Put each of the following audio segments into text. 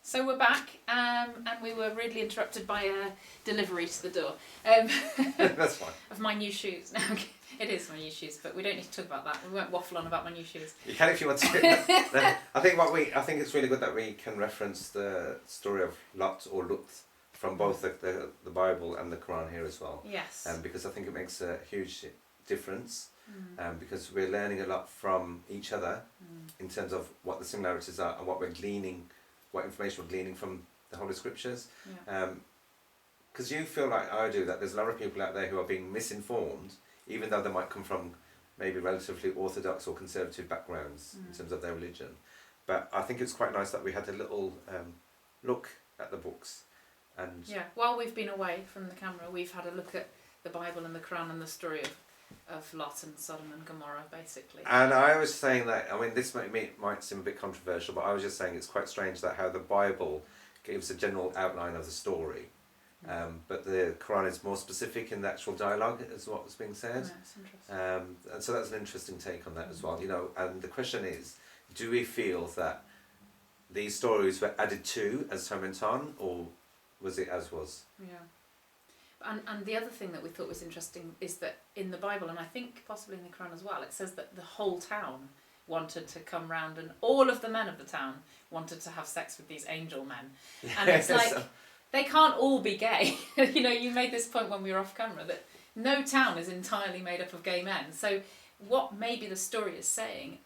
So we're back, and we were rudely interrupted by a delivery to the door. That's fine. Of my new shoes. No, it is my new shoes, but we don't need to talk about that. We won't waffle on about my new shoes. You can if you want to. I think it's really good that we can reference the story of Lot or Lut from both the Bible and the Quran here as well. Yes. Because I think it makes a huge difference. Because we're learning a lot from each other in terms of what the similarities are and what information we're gleaning from the Holy Scriptures. Because you feel like I do that there's a lot of people out there who are being misinformed, even though they might come from maybe relatively orthodox or conservative backgrounds in terms of their religion. But I think it's quite nice that we had a little look at the books. And while we've been away from the camera, we've had a look at the Bible and the Quran and the story of Lot and Sodom and Gomorrah, basically. And I was saying that, I mean, this might seem a bit controversial, but I was just saying it's quite strange that how the Bible gives a general outline of the story, but the Quran is more specific in the actual dialogue, is what was being said. That's interesting. And so that's an interesting take on that as well. You know, and the question is, do we feel that these stories were added to as time went on, or was it as was? Yeah. And the other thing that we thought was interesting is that in the Bible, and I think possibly in the Quran as well, it says that the whole town wanted to come round, and all of the men of the town wanted to have sex with these angel men. And it's like, they can't all be gay. You know, you made this point when we were off camera, that no town is entirely made up of gay men. So what maybe the story is saying,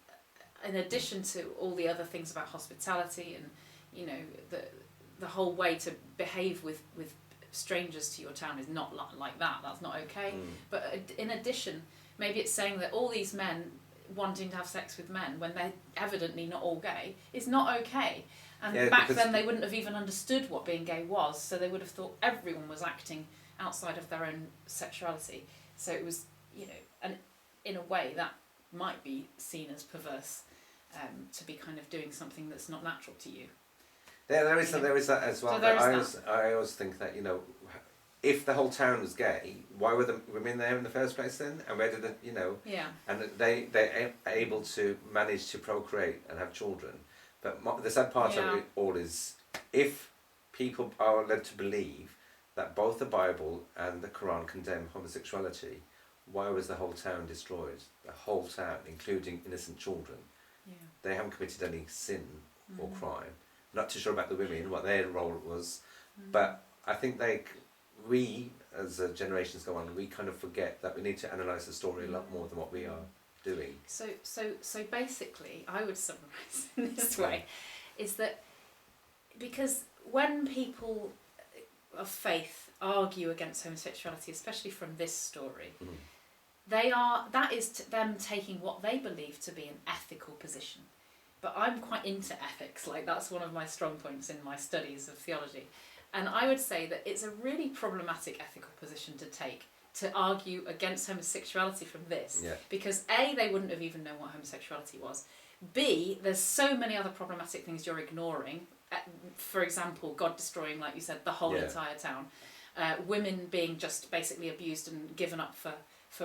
in addition to all the other things about hospitality and, you know, the whole way to behave with strangers to your town is not like that. That's not okay. But in addition, maybe it's saying that all these men wanting to have sex with men when they're evidently not all gay is not okay. And back then they wouldn't have even understood what being gay was, so they would have thought everyone was acting outside of their own sexuality. So it was, you know, and in a way that might be seen as perverse, to be kind of doing something that's not natural to you. There is that as well. So I always think that, you know, if the whole town was gay, why were the women there in the first place then? And where did it, you know? Yeah. And they're able to manage to procreate and have children. But the sad part of it all is, if people are led to believe that both the Bible and the Quran condemn homosexuality, why was the whole town destroyed? The whole town, including innocent children. Yeah. They haven't committed any sin or crime. Not too sure about the women, what their role was, but I think we, as generations go on, we kind of forget that we need to analyse the story a lot more than what we are doing. So basically, I would summarise in this way, is that because when people of faith argue against homosexuality, especially from this story, that is them taking what they believe to be an ethical position. But I'm quite into ethics, like that's one of my strong points in my studies of theology. And I would say that it's a really problematic ethical position to take, to argue against homosexuality from this. Yeah. Because A, they wouldn't have even known what homosexuality was. B, there's so many other problematic things you're ignoring. For example, God destroying, like you said, the whole entire town. Women being just basically abused and given up for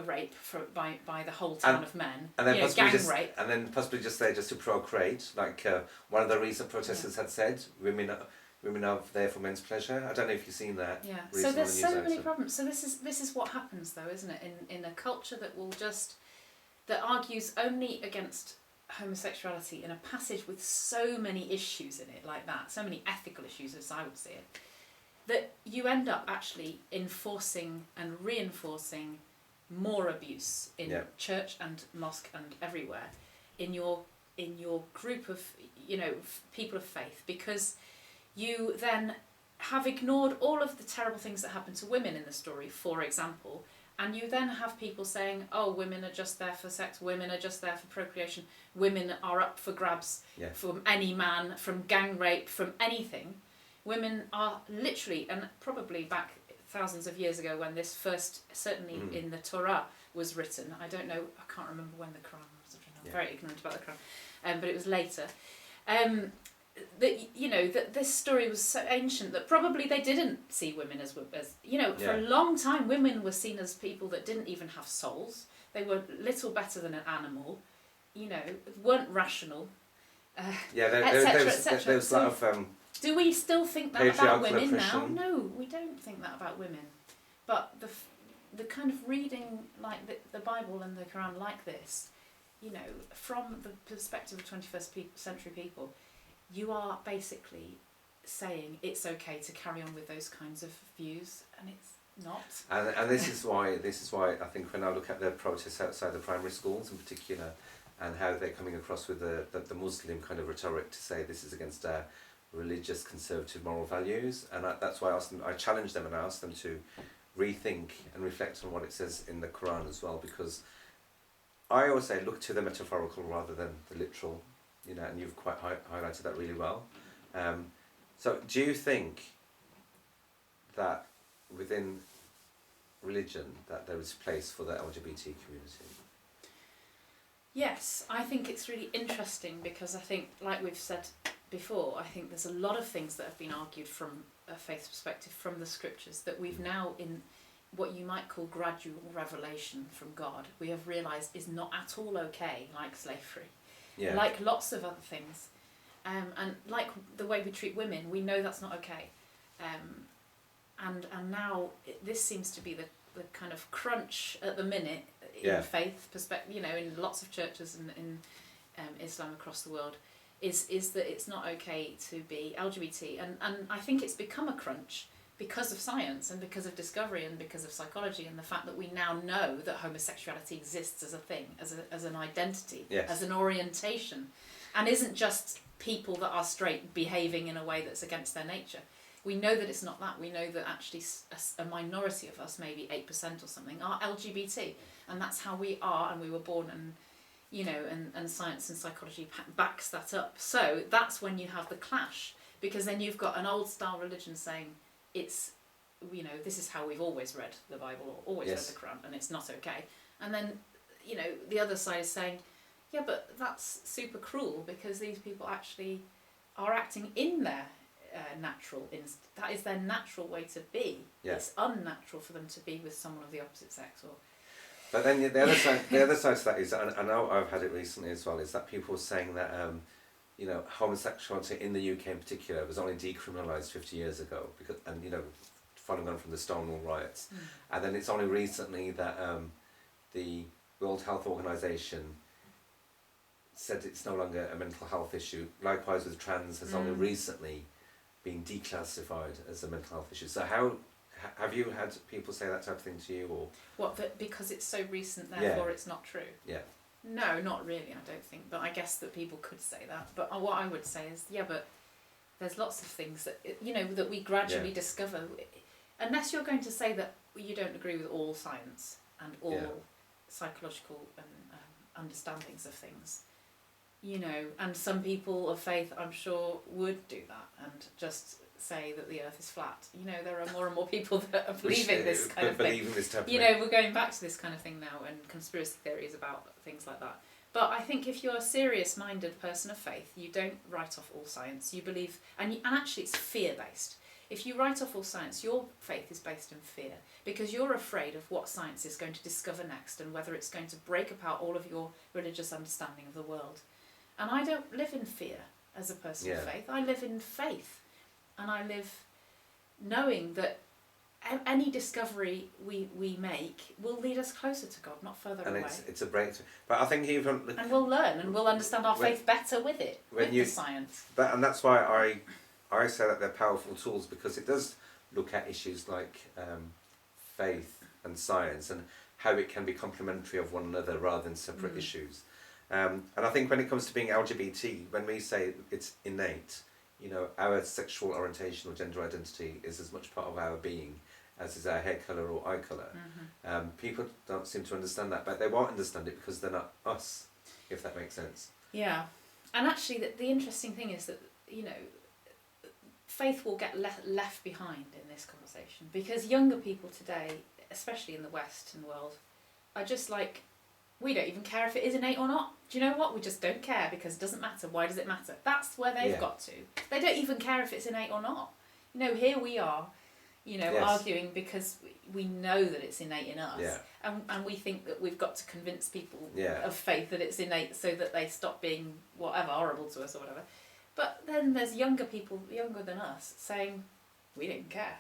rape by the whole town of men, and then gang rape. And then possibly just there just to procreate, like one of the recent protesters had said, women are there for men's pleasure. I don't know if you've seen that. Yeah. So there's so many problems. So this is what happens though, isn't it? In a culture that argues only against homosexuality in a passage with so many issues in it like that, so many ethical issues as I would see it, that you end up actually enforcing and reinforcing more abuse in church and mosque and everywhere in your group of, you know, people of faith, because you then have ignored all of the terrible things that happen to women in the story, for example, and you then have people saying, oh, women are just there for sex, women are just there for procreation, women are up for grabs from any man, from gang rape, from anything. Women are literally, and probably back thousands of years ago when this first, certainly in the Torah, was written. I don't know, I can't remember when the Quran was written. I'm very ignorant about the Quran, but it was later. That, you know, that this story was so ancient that probably they didn't see women as you know, for a long time women were seen as people that didn't even have souls. They were little better than an animal, you know, weren't rational. There was a lot of Do we still think that about patriarchal women now? oppression. No, we don't think that about women. But the kind of reading like the Bible and the Quran like this, you know, from the perspective of 21st century people, you are basically saying it's okay to carry on with those kinds of views, and it's not. And this is why I think when I look at the protests outside the primary schools in particular, and how they're coming across with the Muslim kind of rhetoric to say this is against our religious conservative moral values, and that's why I challenge them and I ask them to rethink and reflect on what it says in the Quran as well, because I always say look to the metaphorical rather than the literal, you know, and you've quite highlighted that really well. So do you think that within religion that there is place for the LGBT community? Yes, I think it's really interesting because I think, like we've said before, I think there's a lot of things that have been argued from a faith perspective from the scriptures that we've now, in what you might call gradual revelation from God, we have realised is not at all okay, like slavery, like lots of other things. And like the way we treat women, we know that's not okay. And now this seems to be the kind of crunch at the minute in faith perspective, you know, in lots of churches and in Islam across the world, is that it's not okay to be LGBT. And I think it's become a crunch because of science and because of discovery and because of psychology and the fact that we now know that homosexuality exists as a thing, as an identity, as an orientation, and isn't just people that are straight behaving in a way that's against their nature. We know that it's not that. We know that actually a minority of us, maybe 8% or something, are LGBT, and that's how we are, and we were born, and you know, and science and psychology backs that up. So that's when you have the clash, because then you've got an old style religion saying it's, you know, this is how we've always read the Bible or always read the Quran, and it's not okay. And then, you know, the other side is saying, yeah, but that's super cruel because these people actually are acting in their natural that is their natural way to be. It's unnatural for them to be with someone of the opposite sex. Or but then the other side to that is, and I know I've had it recently as well, is that people are saying that you know, homosexuality in the UK in particular was only decriminalised 50 years ago, because, and you know, following on from the Stonewall riots, and then it's only recently that the World Health Organization said it's no longer a mental health issue. Likewise with trans has only recently been declassified as a mental health issue. So how have you had people say that type of thing to you, or what, that because it's so recent therefore it's not true? No, not really, I don't think, but I guess that people could say that. But what I would say is, but there's lots of things that, you know, that we gradually discover, unless you're going to say that you don't agree with all science and all psychological and understandings of things, you know, and some people of faith, I'm sure, would do that and just say that the earth is flat. You know, there are more and more people that are believing this kind of thing. You know, we're going back to this kind of thing now, and conspiracy theories about things like that. But I think if you're a serious-minded person of faith, you don't write off all science. You believe, and actually it's fear-based. If you write off all science, your faith is based in fear, because you're afraid of what science is going to discover next and whether it's going to break apart all of your religious understanding of the world. And I don't live in fear as a person of faith. I live in faith. And I live knowing that any discovery we make will lead us closer to God, not further away. And it's a breakthrough. But I think even... And we'll learn and we'll understand our faith better with it, with the science. And that's why I say that they're powerful tools, because it does look at issues like faith and science and how it can be complementary of one another rather than separate issues. And I think when it comes to being LGBT, when we say it's innate, you know, our sexual orientation or gender identity is as much part of our being as is our hair colour or eye colour. People don't seem to understand that, but they won't understand it because they're not us, if that makes sense. Yeah. And actually the interesting thing is that, you know, faith will get left behind in this conversation, because younger people today, especially in the Western world, are just like, we don't even care if it is innate or not. Do you know what? We just don't care because it doesn't matter. Why does it matter? That's where they've got to. They don't even care if it's innate or not. You know, here we are, you know, arguing because we know that it's innate in us. And we think that we've got to convince people of faith that it's innate so that they stop being whatever, horrible to us or whatever. But then there's younger people, younger than us, saying, we didn't care.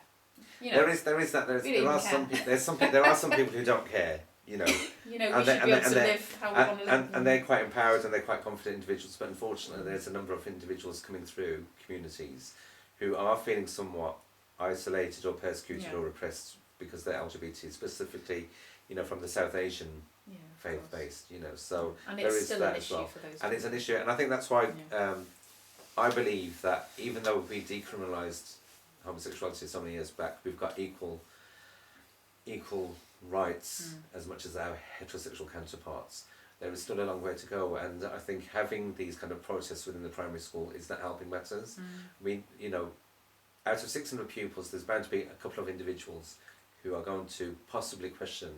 You know, there is that there are some people who don't care. You know, we should be able to live how we want to live. And they're quite empowered and they're quite confident individuals. But unfortunately, there's a number of individuals coming through communities who are feeling somewhat isolated or persecuted or repressed because they're LGBT, specifically, from the South Asian faith-based. So and there is still that an as issue well. for those And it's people. an issue, and I think that's why I believe that even though we decriminalised homosexuality so many years back, we've got equal rights as much as our heterosexual counterparts. There is still a long way to go, and I think having these kind of protests within the primary school is not helping matters. Out of 600 pupils, there's bound to be a couple of individuals who are going to possibly question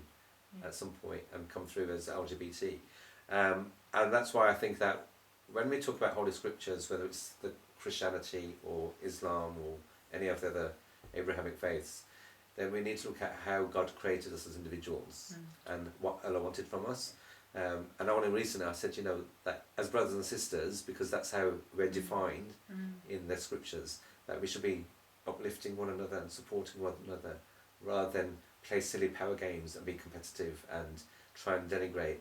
at some point and come through as LGBT. And that's why I think that when we talk about Holy Scriptures, whether it's the Christianity or Islam or any of the other Abrahamic faiths, then we need to look at how God created us as individuals and what Allah wanted from us. And only recently I said, that as brothers and sisters, because that's how we're defined in the Scriptures, that we should be uplifting one another and supporting one another, rather than play silly power games and be competitive and try and denigrate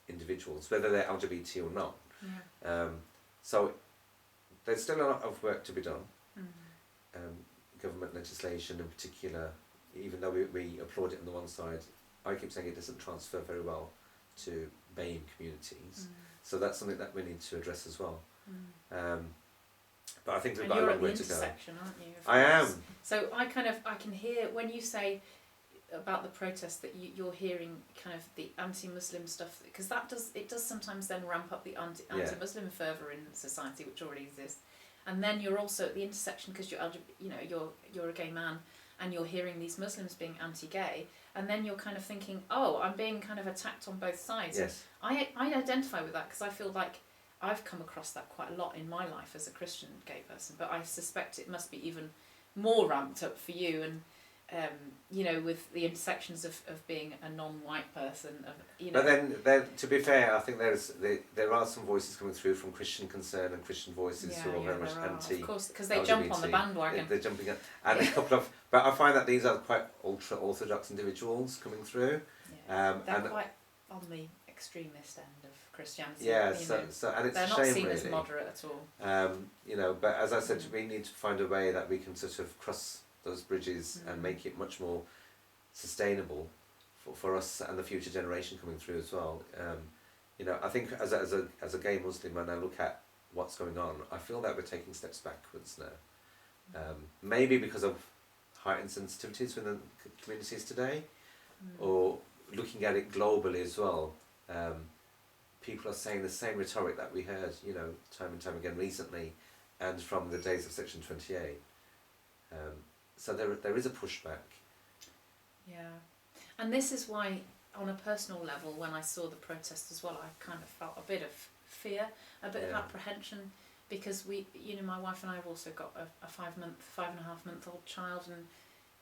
individuals, whether they're LGBT or not. So there's still a lot of work to be done. Government legislation in particular, even though we applaud it on the one side, I keep saying it doesn't transfer very well to BAME communities. So that's something that we need to address as well. But I think we've got a long way to go. You're at the intersection, aren't you? I am. So I can hear when you say about the protest that you're hearing kind of the anti-Muslim stuff, because it does sometimes then ramp up the anti-Muslim fervour in society, which already exists. And then you're also at the intersection because you're a gay man, and you're hearing these Muslims being anti-gay, and then you're kind of thinking, oh, I'm being kind of attacked on both sides. Yes. I identify with that because I feel like I've come across that quite a lot in my life as a Christian gay person, but I suspect it must be even more ramped up for you, and with the intersections of being a non-white person. But then, to be fair, I think there are some voices coming through from Christian Concern and Christian Voices who are very much anti. Of course, because they jump on the bandwagon. They're jumping on, and a couple of. But I find that these are quite ultra-orthodox individuals coming through. They're quite on the extremist end of Christianity. Yeah, so and it's they're a shame, not seen really. as moderate at all. But as I said, we need to find a way that we can sort of cross those bridges and make it much more sustainable for us and the future generation coming through as well. I think as a gay Muslim, when I look at what's going on, I feel that we're taking steps backwards now. Maybe because of heightened sensitivities within communities today, or looking at it globally as well. People are saying the same rhetoric that we heard, time and time again recently, and from the days of Section 28. So there is a pushback. Yeah, and this is why, on a personal level, when I saw the protest as well, I kind of felt a bit of fear, a bit of apprehension, because my wife and I have also got a 5.5-month-old child, and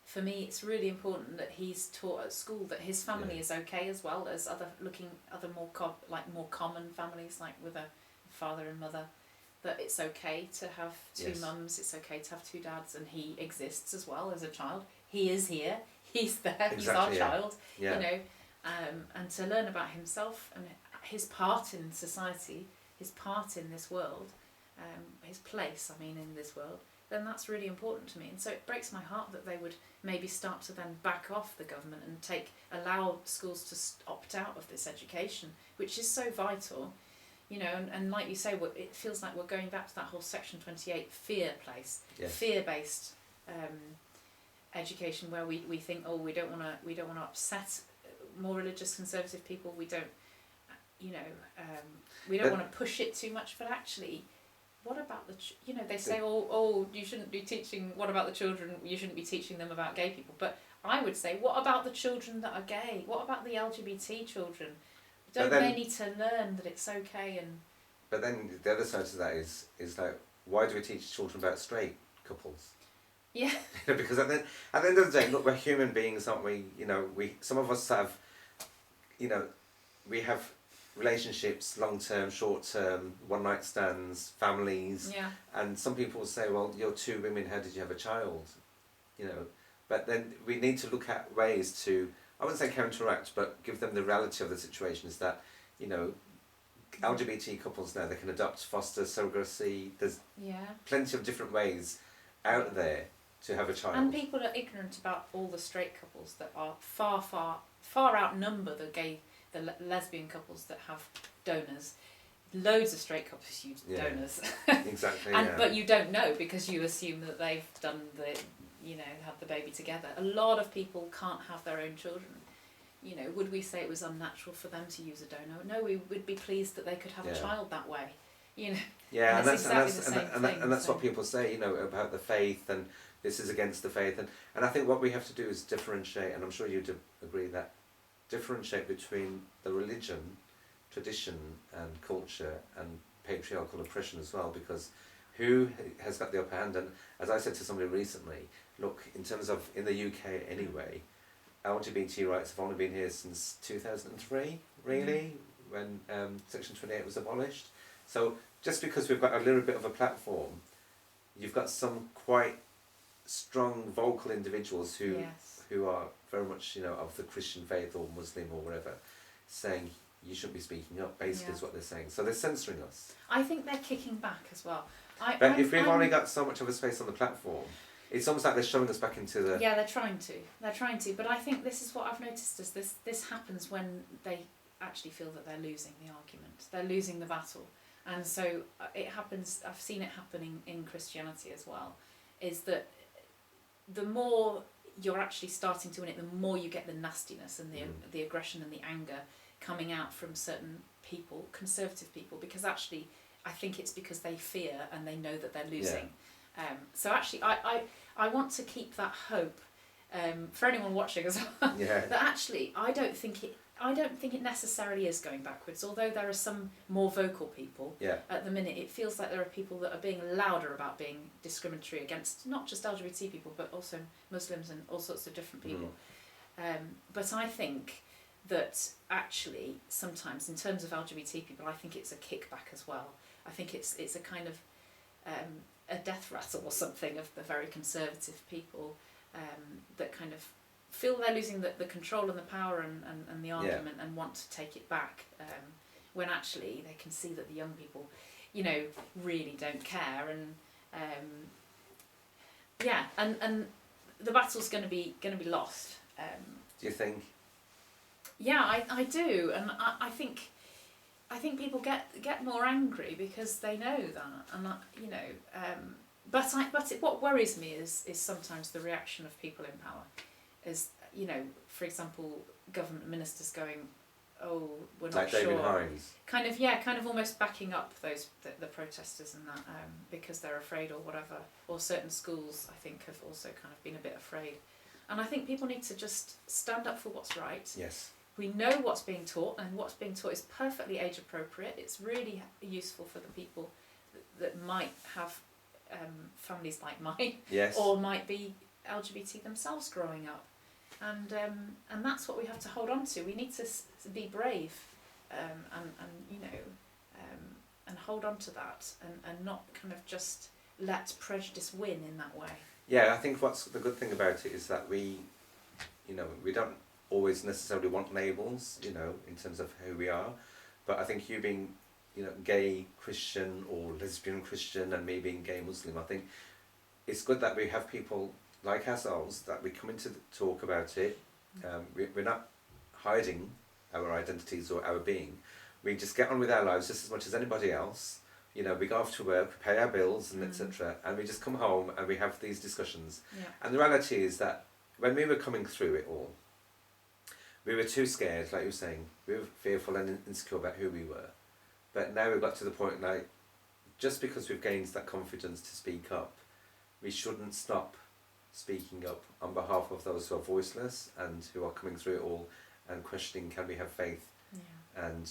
for me it's really important that he's taught at school that his family is okay, as well as other more common families, like with a father and mother, that it's okay to have two mums, it's okay to have two dads, and he exists as well as a child. He is here, he's there, he's our child, and to learn about himself and his part in society, his part in this world, his place, in this world, then that's really important to me. And so it breaks my heart that they would maybe start to then back off the government and allow schools to opt out of this education, which is so vital. And like you say, it feels like we're going back to that whole Section 28 fear place, fear-based education, where we think, oh, we don't want to upset more religious conservative people. We don't, we don't want to push it too much. But actually, what about they say, oh, you shouldn't be teaching. What about the children? You shouldn't be teaching them about gay people. But I would say, what about the children that are gay? What about the LGBT children? Don't they need to learn that it's okay? But then the other side to that is like, why do we teach children about straight couples? Yeah. Because at the end of the day, look, we're human beings, aren't we? Some of us have, we have relationships, long-term, short-term, one-night stands, families. Yeah. And some people will say, well, you're two women, how did you have a child? You know, but then we need to look at ways to, I wouldn't say counteract, but give them the reality of the situation is that, you know, LGBT couples now, they can adopt, foster, surrogacy. There's plenty of different ways out there to have a child. And people are ignorant about all the straight couples that are far outnumber the lesbian couples that have donors. Loads of straight couples use donors. Exactly. But you don't know because you assume that they've done had the baby together. A lot of people can't have their own children. You know, would we say it was unnatural for them to use a donor? No, we would be pleased that they could have a child that way. You know. Yeah, and that's what people say. You know, about the faith, and this is against the faith, and I think what we have to do is differentiate, and I'm sure you'd agree that differentiate between the religion, tradition, and culture, and patriarchal oppression as well, because who has got the upper hand? And as I said to somebody recently, look, in terms of in the UK anyway, LGBT rights have only been here since 2003, really, when Section 28 was abolished. So just because we've got a little bit of a platform, you've got some quite strong vocal individuals who are very much, you know, of the Christian faith or Muslim or whatever, saying you shouldn't be speaking up, basically is what they're saying. So they're censoring us. I think they're kicking back as well. But if we've only got so much of a space on the platform, it's almost like they're shoving us back into the... Yeah, they're trying to. But I think this is what I've noticed is this happens when they actually feel that they're losing the argument. They're losing the battle. And so it happens, I've seen it happening in Christianity as well, is that the more you're actually starting to win it, the more you get the nastiness and the aggression and the anger coming out from certain people, conservative people, because actually I think it's because they fear and they know that they're losing. So actually I want to keep that hope for anyone watching as well. That actually I don't think it necessarily is going backwards, although there are some more vocal people. At the minute it feels like there are people that are being louder about being discriminatory against not just LGBT people but also Muslims and all sorts of different people. But I think that actually sometimes in terms of LGBT people I think it's a kickback as well. I think it's a kind of a death rattle or something of the very conservative people that kind of feel they're losing the control and the power and the argument and want to take it back when actually they can see that the young people, you know, really don't care and the battle's going to be lost. Do you think? Yeah, I do, and I think people get more angry because they know that, and you know, what worries me is sometimes the reaction of people in power. Is, you know, for example, government ministers going, oh, we're not like sure. David Hines. Kind of almost backing up the protesters and that because they're afraid or whatever. Or certain schools, I think, have also kind of been a bit afraid. And I think people need to just stand up for what's right. Yes. We know what's being taught, and what's being taught is perfectly age appropriate. It's really useful for the people that might have families like mine, or might be LGBT themselves growing up. And that's what we have to hold on to. We need to be brave, and you know, and hold on to that, and not kind of just let prejudice win in that way. Yeah, I think what's the good thing about it is that we don't always necessarily want labels, you know, in terms of who we are, but I think you being, you know, gay Christian or lesbian Christian, and me being gay Muslim, I think it's good that we have people like ourselves, that we come in to talk about it. We're not hiding our identities or our being. We just get on with our lives just as much as anybody else. You know, we go off to work, we pay our bills and etc. And we just come home and we have these discussions. And the reality is that when we were coming through it all, we were too scared, like you were saying. We were fearful and insecure about who we were. But now we've got to the point, like, just because we've gained that confidence to speak up, we shouldn't stop speaking up on behalf of those who are voiceless and who are coming through it all and questioning, can we have faith and,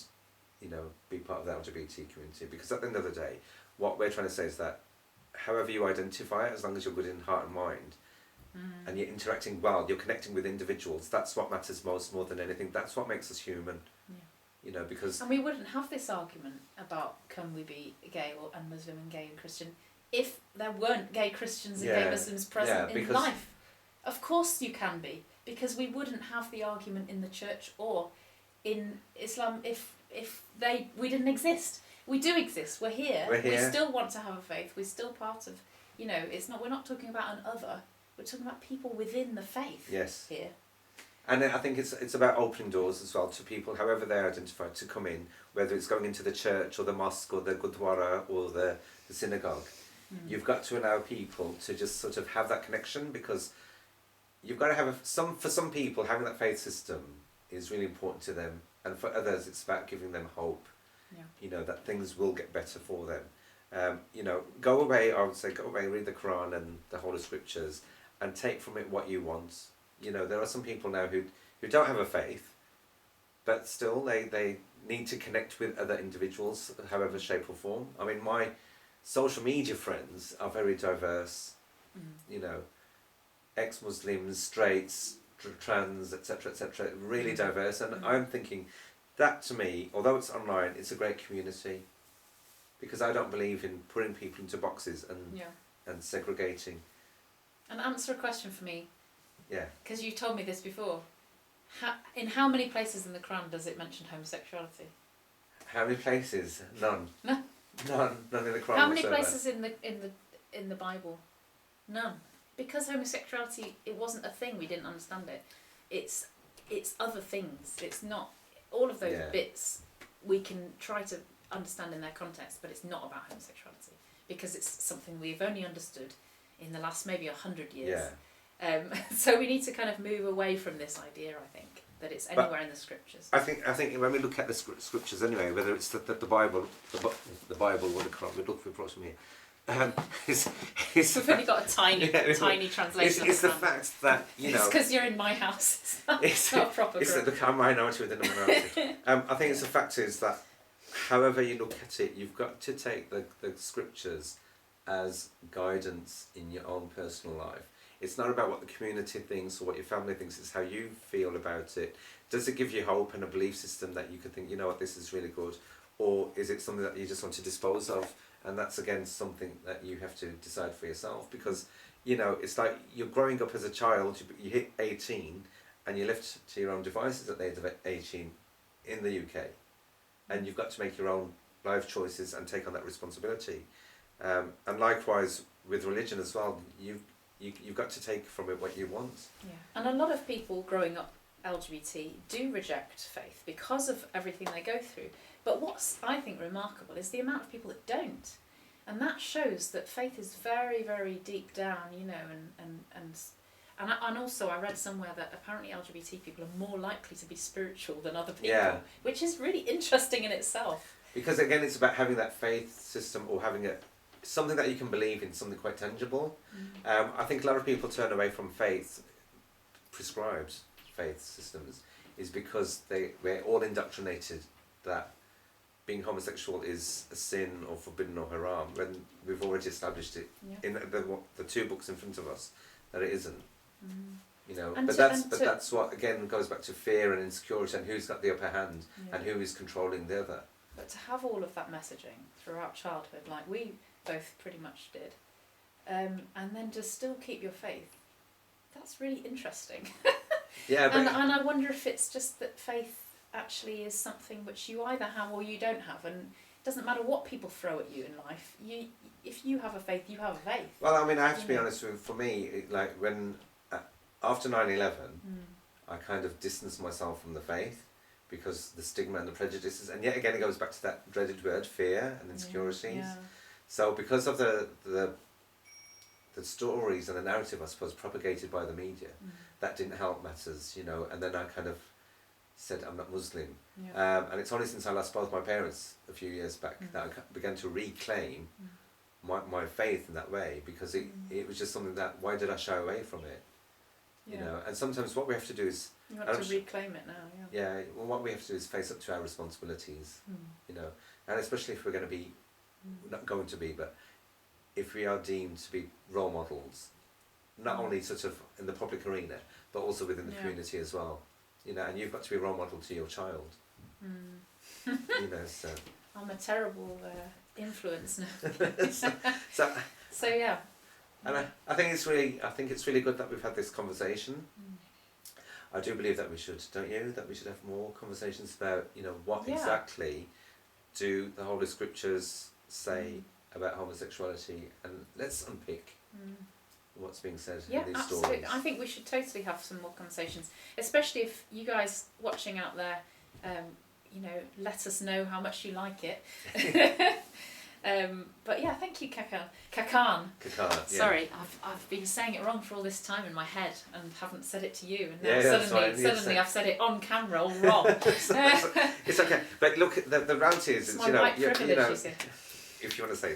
you know, be part of the LGBT community. Because at the end of the day, what we're trying to say is that however you identify it, as long as you're good in heart and mind, and you're interacting well, you're connecting with individuals, that's what matters most, more than anything. That's what makes us human. you know, because... And we wouldn't have this argument about can we be gay and Muslim and gay and Christian if there weren't gay Christians and gay Muslims present in life. Of course you can be, because we wouldn't have the argument in the church or in Islam if we didn't exist. We do exist. We're here. We still want to have a faith. We're still part of, you know, we're not talking about an other. We're talking about people within the faith. Yes. Here. And I think it's about opening doors as well to people, however they identify, to come in, whether it's going into the church or the mosque or the gurdwara or the synagogue. You've got to allow people to just sort of have that connection, because you've got to have for some people, having that faith system is really important to them, and for others it's about giving them hope. You know, that things will get better for them. You know, go away, I would say, read the Quran and the Holy Scriptures and take from it what you want. You know, there are some people now who don't have a faith, but still they need to connect with other individuals, however shape or form. I mean, my social media friends are very diverse. You know, ex-Muslims, straights, trans, etc., really diverse. And I'm thinking that, to me, although it's online, it's a great community, because I don't believe in putting people into boxes and segregating. And answer a question for me. Yeah. Because you told me this before. In how many places in the Quran does it mention homosexuality? How many places? None. No. None in the Quran. How many places in the Bible? None. Because homosexuality, it wasn't a thing. We didn't understand it. It's other things. It's not all of those bits. We can try to understand in their context, but it's not about homosexuality, because it's something we've only understood in the last maybe 100 years. Yeah. So we need to kind of move away from this idea, I think, that it's anywhere in the scriptures. I think when we look at the scriptures anyway, whether it's the Bible, the Bible or the Quran, we look for across from here. We've only got a tiny translation. It's the fact that, you know... It's because you're in my house. It's not a proper It's the minority within the minority. I think it's the fact is that however you look at it, you've got to take the scriptures as guidance in your own personal life. It's not about what the community thinks or what your family thinks, it's how you feel about it. Does it give you hope and a belief system that you could think, you know what, this is really good? Or is it something that you just want to dispose of? And that's, again, something that you have to decide for yourself. Because, you know, it's like you're growing up as a child, you hit 18 and you're left to your own devices at the age of 18 in the UK. And you've got to make your own life choices and take on that responsibility. And likewise with religion as well, you've got to take from it what you want. Yeah. And a lot of people growing up LGBT do reject faith because of everything they go through. But what's, I think, remarkable is the amount of people that don't. And that shows that faith is very, very deep down, you know, and also I read somewhere that apparently LGBT people are more likely to be spiritual than other people, which is really interesting in itself. Because, again, it's about having that faith system, or having something that you can believe in, something quite tangible. I think a lot of people turn away from faith, prescribed faith systems, is because we're all indoctrinated that being homosexual is a sin or forbidden or haram, when we've already established it in the two books in front of us that it isn't. You know, but that's what, again, goes back to fear and insecurity and who's got the upper hand and who is controlling the other. But to have all of that messaging throughout childhood, like we both pretty much did, and then to still keep your faith, that's really interesting. And I wonder if it's just that faith actually is something which you either have or you don't have, and it doesn't matter what people throw at you in life. If you have a faith, you have a faith. Well, I mean, I have to be honest with you, for me, like when after 9/11, I kind of distanced myself from the faith because the stigma and the prejudices, and yet again it goes back to that dreaded word, fear and insecurities. So because of the stories and the narrative, I suppose, propagated by the media, that didn't help matters, you know. And then I kind of said, I'm not Muslim. And it's only since I lost both my parents a few years back that I began to reclaim my faith in that way, because it was just something that, why did I shy away from it? You know, and sometimes what we have to do is... You want to reclaim it now, well, what we have to do is face up to our responsibilities, you know, and especially if we're going to be, not going to be, but if we are deemed to be role models, not only sort of in the public arena, but also within the community as well, you know, and you've got to be a role model to your child. You know, so. I'm a terrible influence now. So yeah. And I think it's really good that we've had this conversation. I do believe that we should, don't you? That we should have more conversations about, you know, what exactly do the Holy Scriptures say about homosexuality, and let's unpick what's being said in these absolutely. stories. I think we should totally have some more conversations, especially if you guys watching out there, you know, let us know how much you like it. But yeah, thank you, Kakan. Yeah. Sorry, I've been saying it wrong for all this time in my head and haven't said it to you, and now suddenly I've said it on camera all wrong. It's okay, but look, the reality is, it's you know, if you want to say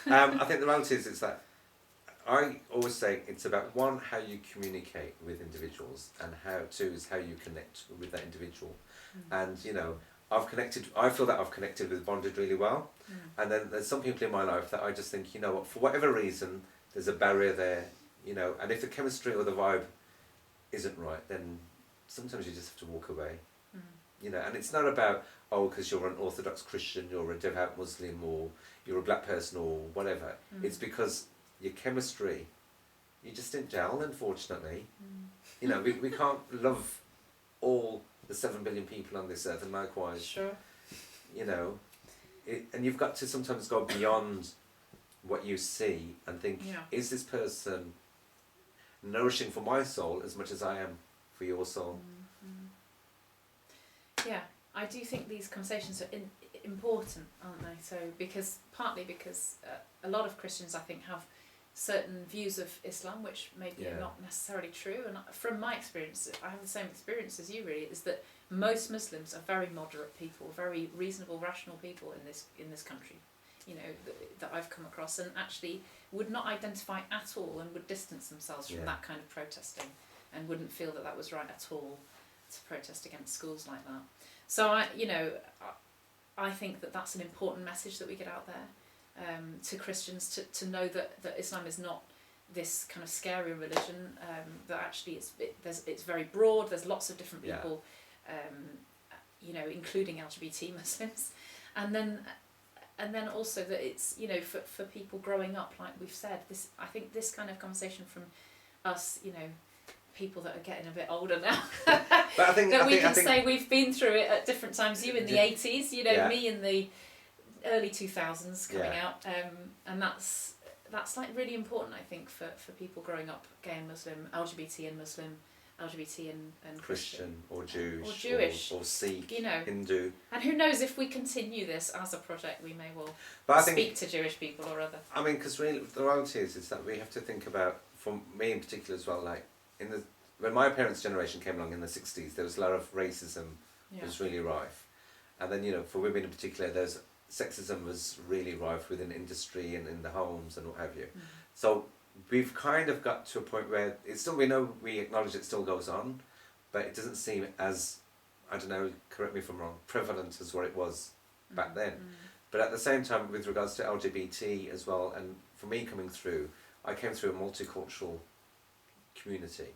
that, I think the reality is that I always say it's about, one, how you communicate with individuals, and two is how you connect with that individual. And you know, I feel that I've connected with bonded really well. And then there's some people in my life that I just think, you know what, for whatever reason, there's a barrier there, you know, and if the chemistry or the vibe isn't right, then sometimes you just have to walk away. You know, and it's not about, because you're an Orthodox Christian, you're a devout Muslim, or you're a black person, or whatever. It's because your chemistry, you just didn't gel, unfortunately. You know, we can't love all the 7 billion people on this earth, and likewise. Sure. You know, and you've got to sometimes go beyond what you see and think, is this person nourishing for my soul as much as I am for your soul? Yeah, I do think these conversations are important, aren't they? So partly because a lot of Christians, I think, have certain views of Islam which maybe are not necessarily true, and from my experience, I have the same experience as you, really, is that most Muslims are very moderate people, very reasonable, rational people in this country, you know, that I've come across, and actually would not identify at all and would distance themselves from that kind of protesting, and wouldn't feel that was right at all to protest against schools like that. So I think that's an important message that we get out there. To Christians to know that Islam is not this kind of scary religion, that actually it's very broad, there's lots of different people, you know, including LGBT Muslims, and then also that it's, you know, for people growing up, like we've said, I think this kind of conversation from us, you know, people that are getting a bit older now, but I think we can say we've been through it at different times. You in the 80s, you know, me in the early 2000s coming out, and that's like really important, I think, for people growing up gay and Muslim, LGBT and Muslim, LGBT and Christian or Jewish or Sikh, you know, Hindu. And who knows, if we continue this as a project, we may well speak to Jewish people or other. I mean, because really the reality is that we have to think about, for me in particular as well, like when my parents' generation came along in the 60s, there was a lot of racism that was really rife, and then, you know, for women in particular, sexism was really rife within industry and in the homes and what have you. So we've kind of got to a point where we acknowledge it still goes on, but it doesn't seem as, I don't know, correct me if I'm wrong, prevalent as what it was back then. But at the same time, with regards to LGBT as well, and for me coming through, I came through a multicultural community.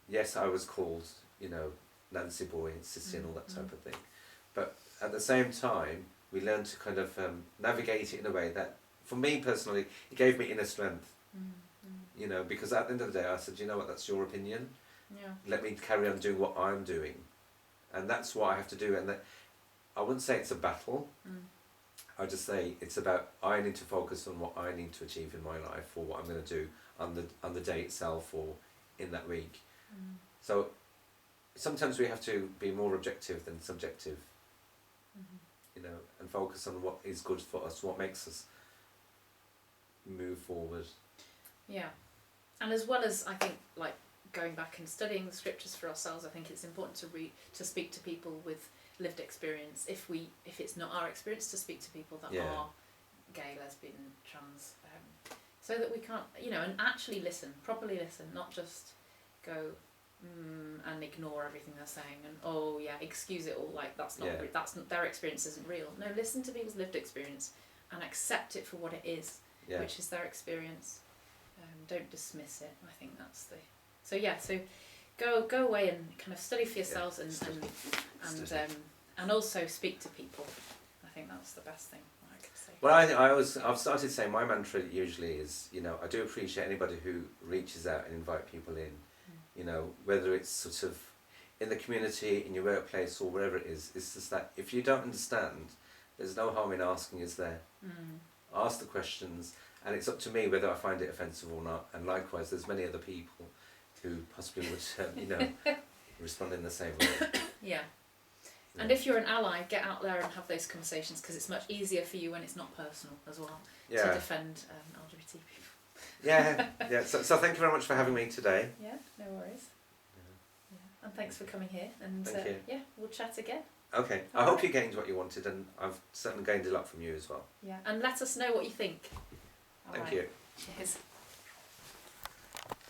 Yes, I was called, you know, Nancy boy and sissy and all that type of thing, but at the same time, we learned to kind of navigate it in a way that, for me personally, it gave me inner strength. You know, because at the end of the day, I said, you know what, that's your opinion. Let me carry on doing what I'm doing, and that's what I have to do. And that, I wouldn't say it's a battle. I just say it's about, I need to focus on what I need to achieve in my life, or what I'm going to do on the day itself or in that week. So sometimes we have to be more objective than subjective. You know, and focus on what is good for us, what makes us move forward. Yeah. And as well as, I think, like, going back and studying the scriptures for ourselves, I think it's important to speak to people with lived experience. If it's not our experience, to speak to people that are gay, lesbian, trans, so that we can't, you know, and actually properly listen, not just go and ignore everything they're saying and excuse it all, like that's not their experience isn't real. No, listen to people's lived experience and accept it for what it is, which is their experience. Don't dismiss it. I think that's so go away and kind of study for yourselves and and also speak to people. I think that's the best thing I could say. Well, I've started saying my mantra usually is, you know, I do appreciate anybody who reaches out and invite people in, you know, whether it's sort of in the community, in your workplace, or wherever it is. It's just that if you don't understand, there's no harm in asking, is there? Ask the questions, and it's up to me whether I find it offensive or not. And likewise, there's many other people who possibly would, you know, respond in the same way. Yeah. And if you're an ally, get out there and have those conversations, because it's much easier for you when it's not personal as well to defend LGBT people. Yeah. So thank you very much for having me today. Yeah, no worries. Yeah. And thanks for coming here. And Thank you. yeah, we'll chat again. Okay. I hope you gained what you wanted, and I've certainly gained a lot from you as well. Yeah. And let us know what you think. Thank you. Cheers.